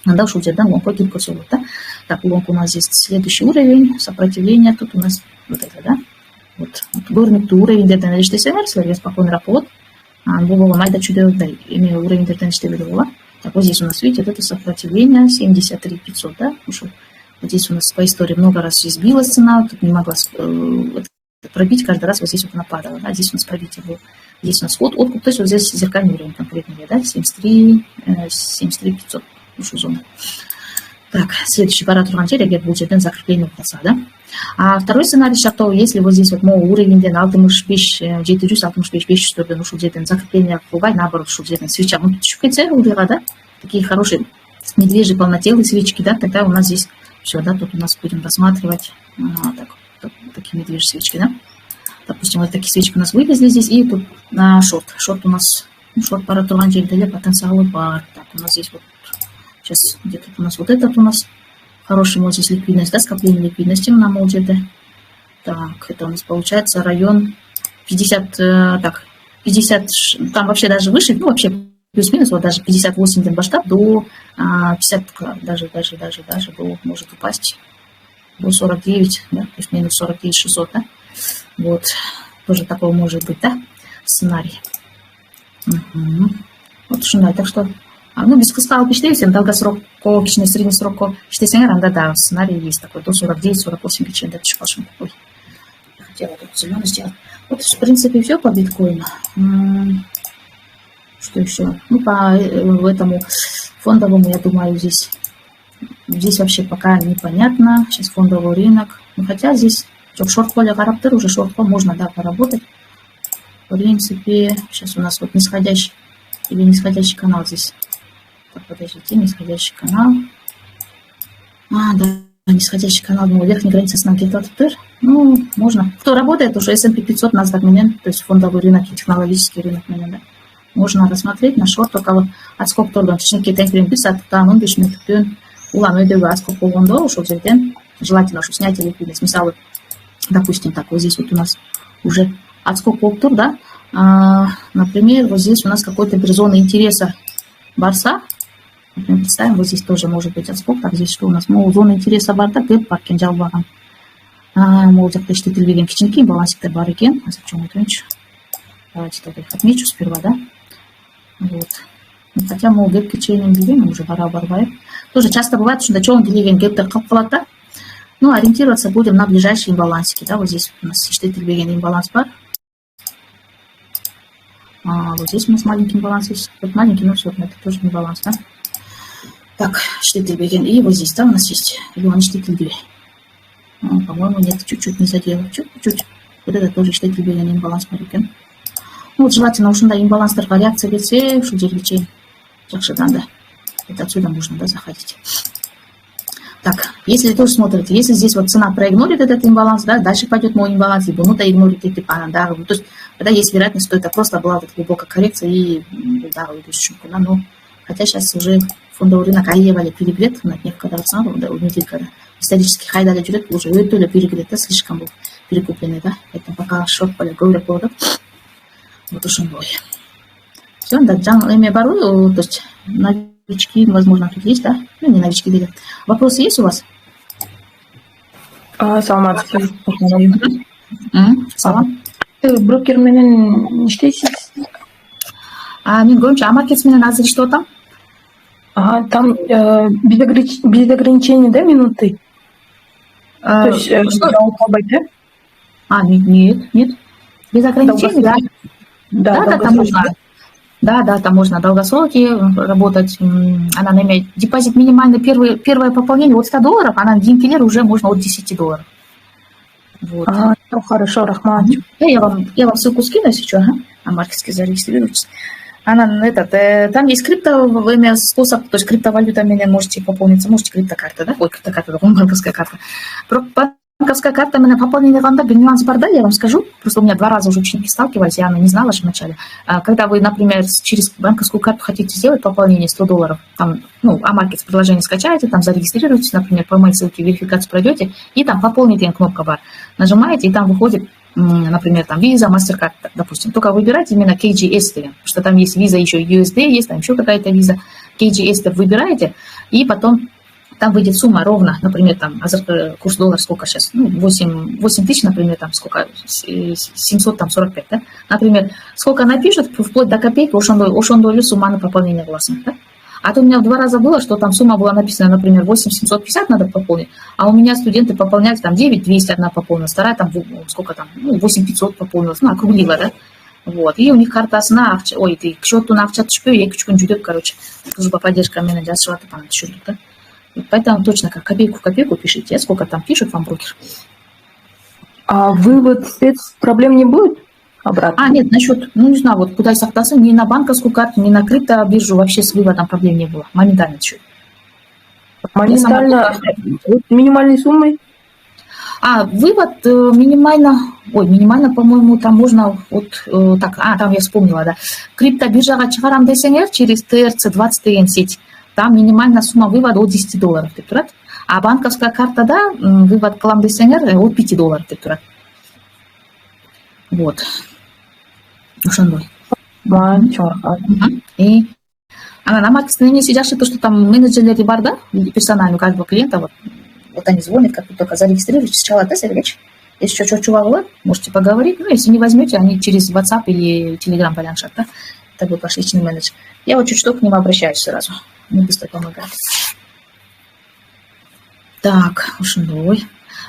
Анда ушул жерден лонг кирип көрсө болот, да. Так, лонг у нас здесь следующий уровень, сопротивление, тут у нас вот это, да. Вот көрүнүктүү уровендерден иштесеңер, силерге спокойныраак болот. Бул майда чүйдөй эме уровендерден иштебеде болот. Так, вот здесь у нас, видите, вот это сопротивление 73 500, да. Ушул. Вот здесь у нас по истории много раз здесь билась цена, тут не могла пробить, каждый раз вот здесь вот она падала, да. Здесь у нас пробитие было. Здесь у нас откуп, то есть вот здесь зеркальный уровень конкретный, да, 73 500. Зона. Так, следующий парад егер будет жерден закрепление болса, да. А второй сценарий шартоо, если вот здесь вот могу уровенден 65 700 65 500 ушул жерден закрепление кылбай, наоборот ушул жерден свеча түшүп кетсе урыйга, да, такие хорошие медвежьи полнотелые свечки, да, тогда у нас здесь все, да, тут у нас будем рассматривать такие медвежьи свечки, да. Допустим, вот такие свечки у нас вывезли здесь, и тут на шорт у нас, шорт парад турган жерде потенциалы бар. Так, у нас здесь вот сейчас где-то у нас вот этот у нас хороший, вот здесь ликвидность, да, скопление ликвидности на молдеде. Так, это у нас получается район 50, так, 50, там вообще даже выше, ну вообще плюс-минус, вот даже 58 денбаштаб до 50, даже до, может упасть до 49, да, то есть минус 49 600, да. Вот, тоже такого может быть, да, сценарий. Вот шундай, так что ну, без кыска алып иштейсиң, долгосрокко, кичине средний срокко иштесеңер, анда да сценарий есть такой, до 49-48 чейин түшүп калышы мүмкүн. Ой, я хотела тут зеленый сделать. Вот, в принципе, все по биткоину. Что еще? Ну, по этому фондовому, я думаю, здесь вообще пока непонятно. Сейчас фондовый рынок. Ну, хотя здесь шорт-поле характер, уже шорт-пол можно, да, поработать. В принципе, сейчас у нас вот нисходящий или нисходящий канал здесь. Так, подождите, нисходящий канал. Да, нисходящий канал, ну, верхняя граница с где-то тыр. Ну, можно. Кто работает, уже S&P 500, NASDAQ менен, то есть фондовый рынок и технологический рынок менен, да. Можно рассмотреть на шорт, только вот отскок торган. Чеченке тенкерин бир сааттан 15 мүнөттөн улам өйдөгө отскок болгондо ошол жерден желательно ушу снятие ликвидность. Мисалы, допустим, так, вот здесь вот у нас уже отскок болуп тур, да. Например, вот здесь у нас какой-то зона интереса барса. Например, представим, вот здесь тоже может быть отскок. Так, здесь что у нас? Зона интереса бар, да, гэп бар экен, жалбаган. Могут жакта иштетилбеген кичинекей балансиктер бар экен. Давайте тогда их отмечу сперва, да. Вот. Хотя могу гэпке чейин билген, уже пора барбайып. Тоже часто бывает, что чоң билеген гэптер калып калат, да. Ну, ориентироваться будем на ближайшие имбалансики, да. Вот здесь у нас иштетилбеген имбаланс бар. Вот здесь у нас маленький баланс есть. Вот маленький, но все, это тоже не баланс, да. Так, Штитльбеген. И вот здесь, да, у нас есть Юан Штитльбе. По-моему, нет, чуть-чуть не задела. Чуть-чуть. Вот это тоже Штитльбеген имбаланс парикен. Ну, вот желательно уж да, имбаланстарға реакция берсе, что дерличей. Жақшыдан да. Это отсюда можно, да, заходить. Так, если тоже смотрите, если здесь вот цена проигнорит этот имбаланс, да, дальше пойдет мой имбаланс, либо ну-то игнорит и типа, да, то есть, тогда есть вероятность, что это просто была вот глубокая коррекция и удар да, ну, хотя сейчас уже фондовый рынок аевали перегрет, на днях, когда цена, да, у недель, когда исторически хайдали жүрет, уже өтөлі перегрет, да, слишком был перекупленный, да, поэтому пока шорт поля говорят поводов, вот уж он бой. Все, да, джан эме бару, то есть, новички, возможно, тут есть, да? Ну, не новички, да. Вопросы есть у вас? Саламат. Салам. Брокерменен не иштейсиз? Мен көбүнчө Амаркетс менен азыр иштеп атам. Ага, там без ограничений, да, минуты? То есть жауап албайт, да? Нет. Без ограничений, да. Да, там можно. Да, там можно долгосроки работать. Она имеет депозит минимальный, первое пополнение от $100, а на Гинкелер уже можно от $10. Вот. Ну хорошо, рахмат. Я вам ссылку скину, если что, Амаркетске зарегистрируйтесь. Там есть способ, то есть криптовалютами можете пополниться, можете криптокарта, да? Ой, криптокарта, банковская карта. Банковская карта именно пополнение фонда, нюанс бар, да, я вам скажу. Просто у меня 2 раза уже ученики сталкивались, я не знала же вначале. Когда вы, например, через банковскую карту хотите сделать пополнение $100, там, ну, Амаркетс приложение скачаете, там зарегистрируетесь, например, по моей ссылке верификацию пройдете, и там пополните кнопка бар. Нажимаете, и там выходит, например, там Visa, MasterCard, допустим. Только выбирайте именно KGS, потому что там есть Visa, еще USD, есть там еще какая-то Visa. KGS выбираете, и потом там выйдет сумма ровно, например, там курс доллара сколько сейчас, ну, 8 тысяч, например, там сколько, 745, да? Например, сколько напишут, вплоть до копейки, уж он долю сумма на пополнение властных, да? А то у меня в 2 раза было, что там сумма была написана, например, 8750 надо пополнить, а у меня студенты пополняют там 9200 одна пополнилась, вторая там, сколько там, 8500 пополнилась, ну, округлила, да? Вот, и у них картасына, ой, ты к счету на акча түшпөй, 2 күн жүрөт, короче, служба поддержка менен жазышып атып, аны түшүрдүк, да? Поэтому точно как копейку в копейку пишите, сколько там пишет вам брокер. А вывод средств проблем не будет обратно? Нет, насчет, ну не знаю, вот куда сохтался, ни на банковскую карту, ни на криптобиржу вообще с выводом проблем не было. Моментально счет. Моментально минимальной суммой? Вывод минимально, по-моему, там можно там я вспомнила, да. Криптобиржага чыгарам десеңер через TRC20 деген сеть. Там минимальная сумма вывода от $10 деп турат. А банковская картада вывод кылам десеңер от $5 деп турат. Вот. Ошондой. И на маркетинге эмеси жакшы то, что там менеджерлери бар, да, персональный каждого клиента, вот они звонят, как только зарегистрируетесь, сначала тестовать, если что чувак, можете поговорить, ну, если не возьмете, они через WhatsApp или Telegram поляншат, да, это будет ваш личный менеджер. Я вот чуть-чуть к нему обращаюсь сразу. Мне быстро помогает. Так, ушной.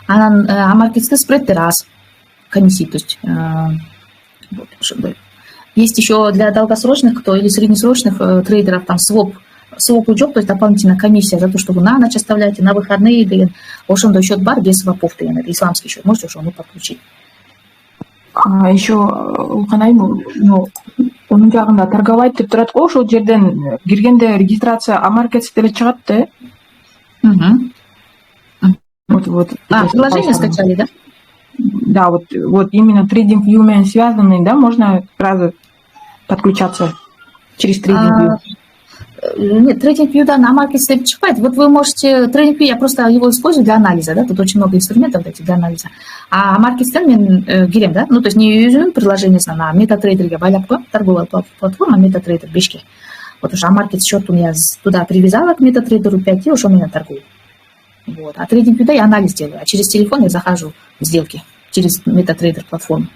Маркетинг спред раз. Комиссии, то есть вот, ушной. Есть еще для долгосрочных или среднесрочных трейдеров там своп учет, то есть дополнительная комиссия за то, что вы на ночь оставляете, на выходные, деген. Ошондой счет бар без свопов, деген. Это исламский счет. Можете ошону подключить. Еще onun жагында торговать деп турат го, ошол жерден киргенде регистрация Амаркетс деле чыгат да? Вот. Приложение скачали, да? Да, вот именно TradingView менен связанный, да, можно сразу подключаться через TradingView. Нет, TradingView, да, на Амаркетс деп чыкпайт. Вот вы можете, TradingView, я просто его использую для анализа, да, тут очень много инструментов для анализа. А Амаркетстен мен кирем, да, ну, то есть не өзүнүн приложениесине, а MetaTrader'ге байлап коем, торговая платформа MetaTrader 5. Вот уже Амаркетс счету я туда привязала к MetaTrader 5, и ошо менен торгую. Вот. А TradingView я анализ делаю, а через телефон я захожу в сделки, через MetaTrader платформу.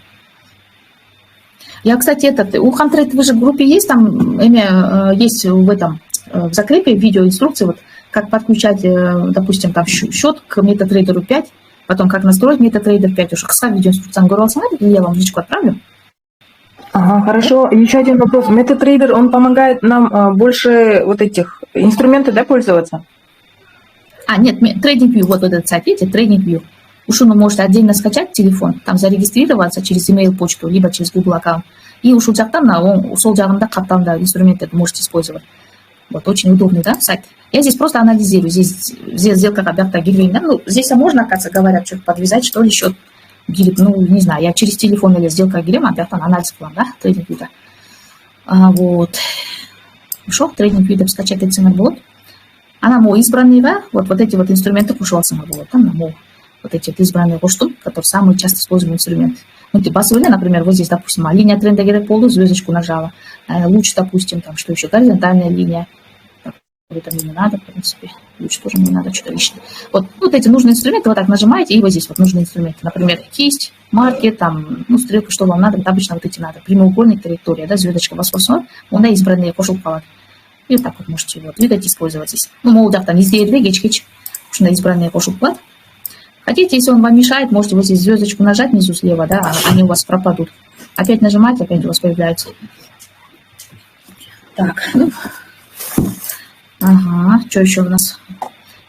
Я, кстати, у Хамтрейд, вы же в группе есть, там есть в закрепе видеоинструкции, вот как подключать, допустим, там счет к MetaTrader 5, потом как настроить MetaTrader 5, уже кстати, видеоинструкцию көріп или я вам в личку отправлю. Ага, хорошо. Еще один вопрос. MetaTrader, он помогает нам больше вот этих инструменты, да, пользоваться? Нет, TradingView, вот этот сайт, видите, TradingView. Уж он может отдельно скачать телефон, там зарегистрироваться через email почту, либо через Google аккаунт. И уж у сол жағында қапталында инструменты можете использовать. Вот, очень удобный, да, сайт. Я здесь просто анализирую, здесь сделка как-то гривен, да? Ну, здесь можно, кажется, говорят, что-то подвязать, что ли, счет. Ну, не знаю, я через телефон или сделка гривен, опять анализ план, да, TradingView. Вот. Хорошо, TradingView скачать этот ценный. Она мой избранный, да, вот эти вот инструменты пошелся было, там, на мой. Вот эти вот избранные штуки, которые самые часто используемые инструменты. Ну, типа, сегодня, например, вот здесь, допустим, линия тренда Герек-Полу, звездочку нажала. Луч, допустим, там, что еще, горизонтальная линия. Это мне не надо, в принципе. Луч тоже мне не надо, что-то лишнее. Вот эти нужные инструменты, вот так нажимаете, и вот здесь вот нужные инструменты. Например, кисть, марки, там, ну, стрелка, что вам надо, вот обычно вот эти надо. Прямоугольник, траектория, да, звездочка, восфорсор, он избранные пошел палат. И вот так вот можете вот видать, использовать здесь. Ну, молдав там везде геч, что на избранные пошел палат. Хотите, если он вам мешает, можете вот здесь звездочку нажать внизу слева, да, они у вас пропадут. Опять нажимаете, опять у вас появляются. Так, ну. Ага, что еще у нас?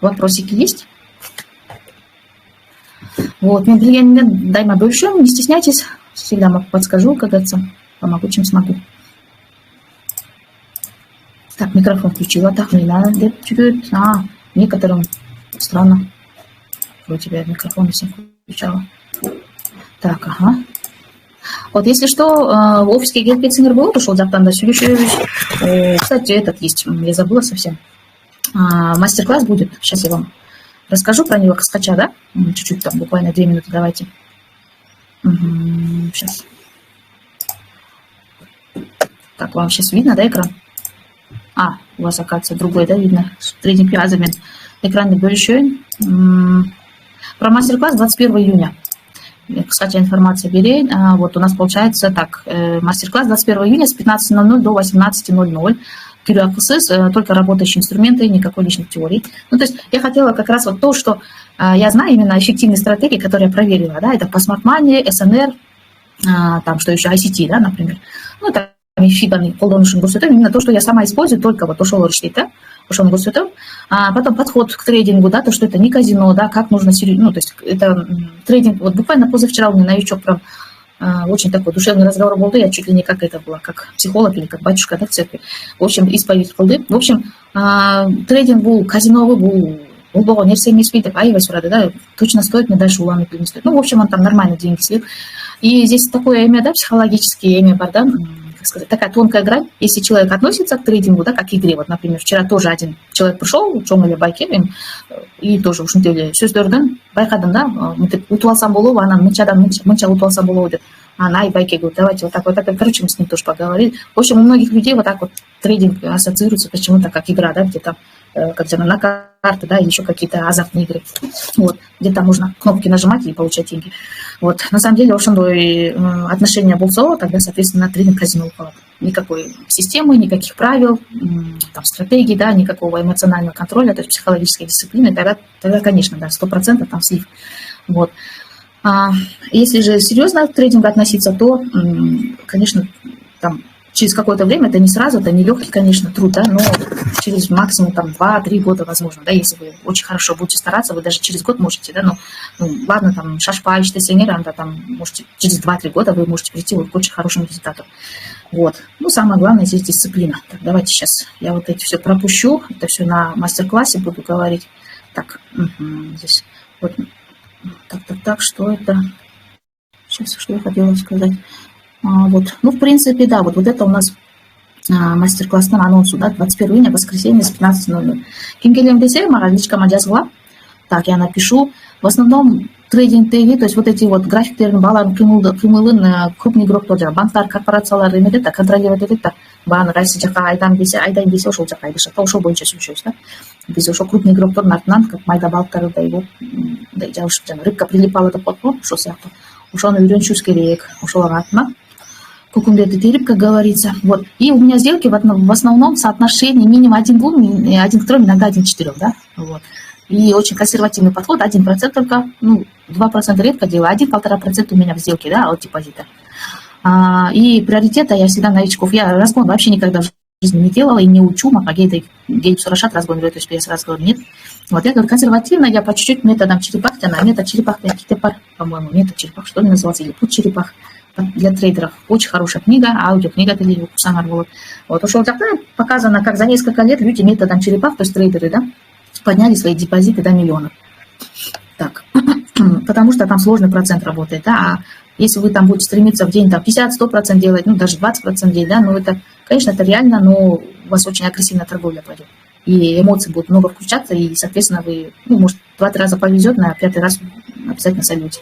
Вопросики есть? Вот, мне влияние дайма большое, не стесняйтесь. Всегда подскажу, как говорится, помогу, чем смогу. Так, микрофон включила, так, не надо. Некоторым странно. У тебя микрофон все включала. Так, ага. Вот, если что, в офисе Гелпецинер был, пошел завтра до сюда. Кстати, этот есть, я забыла совсем. Мастер-класс будет, сейчас я вам расскажу про него, скача, да? Чуть-чуть там, буквально 2 минуты, давайте. Сейчас. Так, вам сейчас видно, да, экран? У вас, оказывается, другой, да, видно? TradingView Азамин. Экран не большой. Про мастер-класс 21 июня. Кстати, информация берет. Вот у нас получается так. Мастер-класс 21 июня с 15:00 до 18:00. Кирюакусыс, только работающие инструменты, никакой лишней теории. Ну, то есть я хотела как раз вот то, что я знаю именно эффективные стратегии, которые я проверила, да, это по Smart Money, СНР, там, что еще, ICT, да, например. Ну, это именно то, что я сама использую, только вот то, что да, потом подход к трейдингу, да, то, что это не казино, да, как нужно, ну, то есть это трейдинг, вот буквально позавчера у меня новичок прям очень такой душевный разговор был, я чуть ли не как это было, как психолог или как батюшка, да, в церкви, в общем, исповедь колды, в общем, трейдинг был, казино был, не все не спит, да, точно стоит, мне дальше уланы не стоит, ну, в общем, он там нормально деньги слил, и здесь такое имя, да, психологическое имя, да, сказать, такая тонкая грань, если человек относится к трейдингу, да, как к игре. Вот, например, вчера тоже один человек пришел, чон или байке, и тоже уж не сөздерден, байқадым, да, ұтып алсам болу, она мынчадан мынча ұтып алсам болу, деп. Она и байке говорит, давайте вот так, короче, мы с ним тоже поговорили. В общем, у многих людей вот так вот трейдинг ассоциируется почему-то как игра, да, где там, как-то на карты, да, или еще какие-то азартные игры. Вот, где там можно кнопки нажимать и получать деньги. Вот, на самом деле, отношения Булсова, тогда, соответственно, трейдинг казино упало. Никакой системы, никаких правил, там, стратегий, да, никакого эмоционального контроля, то есть психологической дисциплины. Тогда, конечно, да, 100% там слив. Вот. Если же серьезно к трейдингу относиться, то, конечно, там, через какое-то время, это не сразу, это не легкий, конечно, труд, да, но через максимум там 2-3 года, возможно, да, если вы очень хорошо будете стараться, вы даже через год можете, да, ну ладно, там, шашпа, да, там, можете, через 2-3 года вы можете прийти вот к очень хорошим результатам. Вот. Ну, самое главное здесь дисциплина. Так, давайте сейчас я вот эти все пропущу, это все на мастер-классе буду говорить. Так, здесь вот. Так, что это? Сейчас, что я хотела сказать? Вот, ну, в принципе, да, вот это у нас мастер-класс на анонсу, да, 21 июня, воскресенье с 15:00. Кингелем десе, мараличка мадязгла. Так, я напишу. В основном трейдинг ТВ, то есть вот эти вот графиктерин балан кымылын крупный игрок тоже, банктар, корпорациялар эмедет, контролировать это, бан Россия жаққа айдан десе ошол жаққа айдыша, ошол боюнча сүйлөшөбүз да. Биз ошол крупный игроктордун артынан, как майда балыктардай болуп, жабышып жана рыбка прилипала деп коет го, ошол сыяктуу. Ошону үйрөнүшүбүз керек, ошолордун артынан. Кукумдеты тирип, как говорится. Вот. И у меня сделки в основном в соотношении минимум 1:2, 1:3, иногда 1:4, да. Вот. И очень консервативный подход, 1% только, ну, 2% редко делаю, 1-1,5% у меня в сделке, да, от депозита. И приоритета я всегда новичков, я разгон вообще никогда в жизни не делала и не учу, Мапагейда Гейб Сурашат разгон, то есть я сразу говорю, нет. Вот я говорю, консервативно, я по чуть-чуть методом черепахи, метод черепах, по-моему, метод черепах, что ли назывался, или путь черепах для трейдеров. Очень хорошая книга, аудиокнига для Кусамар. Вот уж вот такая показано, как за несколько лет люди методом черепах, то есть трейдеры, да, подняли свои депозиты до миллионов. Так, потому что там сложный процент работает, да, а если вы там будете стремиться в день там 50-100% делать, ну даже 20% делать, да, ну это, конечно, это реально, но у вас очень агрессивная торговля пойдет. И эмоции будут много включаться, и, соответственно, вы, ну, может, 2-3 раза повезет, на 5-й раз обязательно сольете.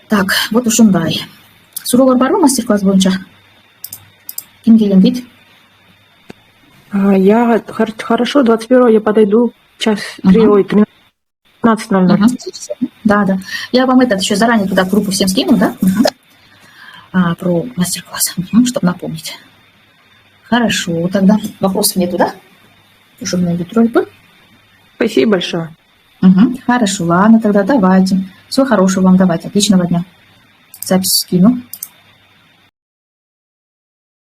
Так, вот уж он дай. Сурогор бару мастер-класс бойынша. Ким келем дейді? Я хорошо, 21-го я подойду, час 13:00. Да. Я вам еще заранее туда группу всем скину, да? Про мастер-класс, чтобы напомнить. Хорошо, тогда вопросов нету, да? Уже мне Спасибо большое. Хорошо, ладно, тогда давайте. Всего хорошего вам, давайте. Отличного дня. Запись скину.